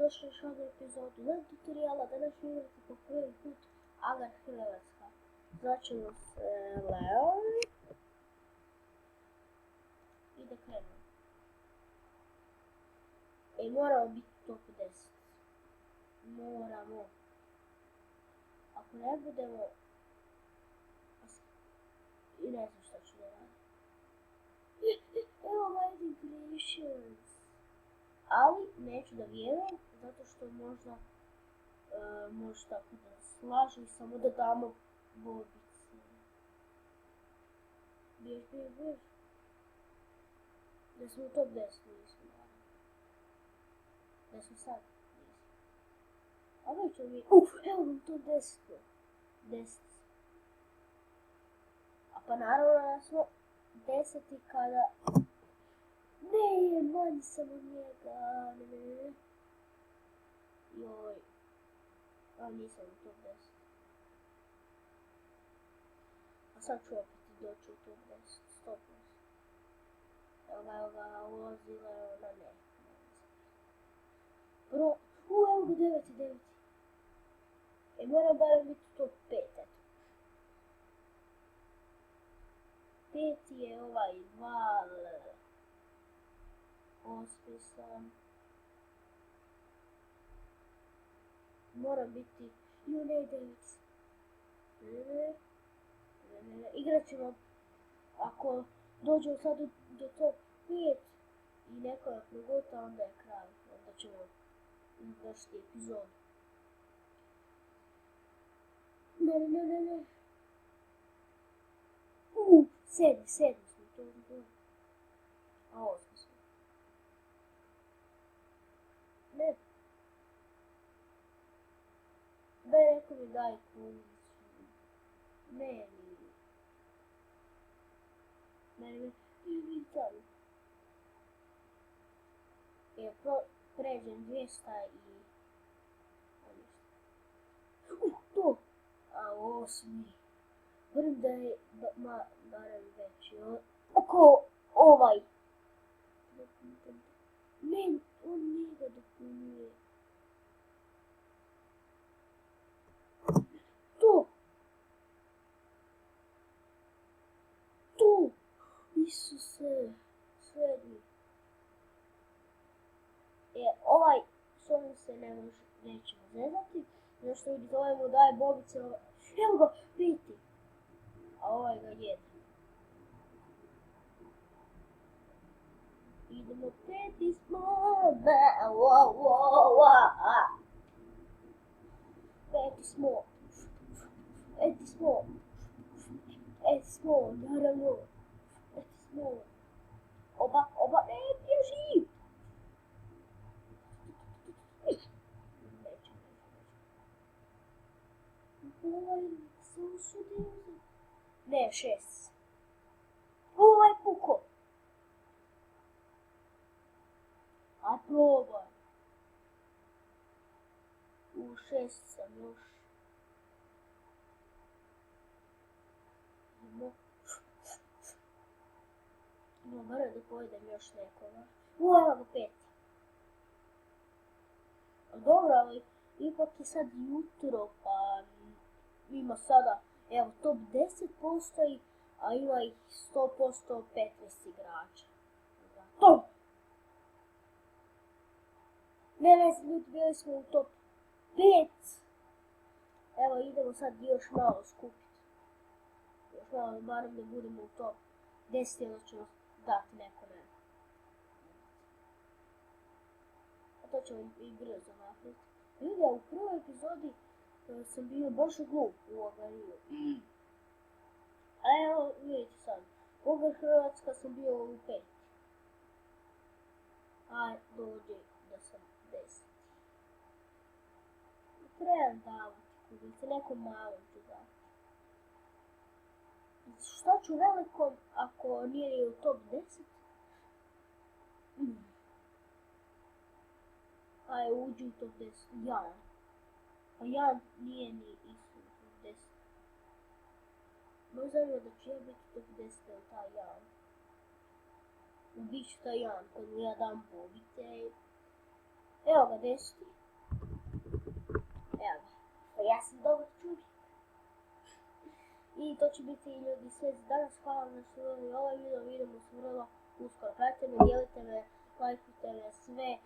došli još jednu epizodu na tutoriala. Danas ću igrati po prvi put Agar Hrvatska. Zvaćemo se Leon. I da krenemo. Moramo biti top 10. Moramo. Ako ne budemo... I ne znam šta ću da radim. Evo my integrations. Ali neću da vjerujem, zato što možda može tako da slažu i samo da damo bobice. Bjež. Da smo u top 10 nismo naravno. Da smo sad nismo. A već ćemo evo u top 10. 10. A pa naravno da smo 10 kada... Ne, manji sam od njega, ne. Joj. A nisam u top 10. A sad ću opet doći u top 10, 100%. Evo ga, ulazila je ona, ne. Bro, evo ga 9. Moram barem biti u top 5, eto. 5 je ovaj Val. 8 sam. Moram biti... Jo, ne, 9. Igrat ćemo, ako dođemo sad do top 5 i neko je progota, onda je kraj. Onda ćemo završiti epizodu. Ne. 7 smo, to. A 8 smo. Ne. Daj, neko mi daj kunicu. Ne. Pređem 200 i... To! A 8. Moram da je barem veći. Oko ovaj. Ne, on njega dopunjuje. To! Isuse, srednji. Ovaj, s ovim se nećemo zezati. Zašto vidite, ovaj mu daje bobice, evo ga, piti. A ovaj ga jede. Idemo, 5 smo, Peti smo, naravno. Oba, ne, bježi! Ovaj se usudio. Ne, 6. Ovaj puko. A probaj. U 6 sam još. Moram da pojedem još nekoga. Evo ga 5. Dobro, ali ipak je sad jutro, pa ima sada, evo, top 10 postoji, a ima ih 100% 15 igrača. To! Ne, ljudi, bili smo u top 5. Evo, idemo sad još malo skupiti. Još malo, barem da budemo u top 10, onda ćemo dati neko ne. A to ćemo i brzo napraviti. Ljudi, u prvoj epizodi sam bio baš glup u Agariju. A evo, vidite sad. U Agar Hrvatska sam bio u 5. A dođe da sam 10. Trebam davati kubice, nekom malom ću dati. Šta ću velikom ako nije u top 10? Aj, uđi u top 10. Jan. A Jan nije ni isto u top 10. Možda je da ću ja biti u top 10 ili taj Jan. Ubit ću taj Jan kad mu ja dam bobice. Evo ga 10. I to će biti ljudi sve za danas. Hvala na što gledali ovaj video. Vidimo se vrlo uskoro. Pratite me, dijelite me, lajkujte me, sve.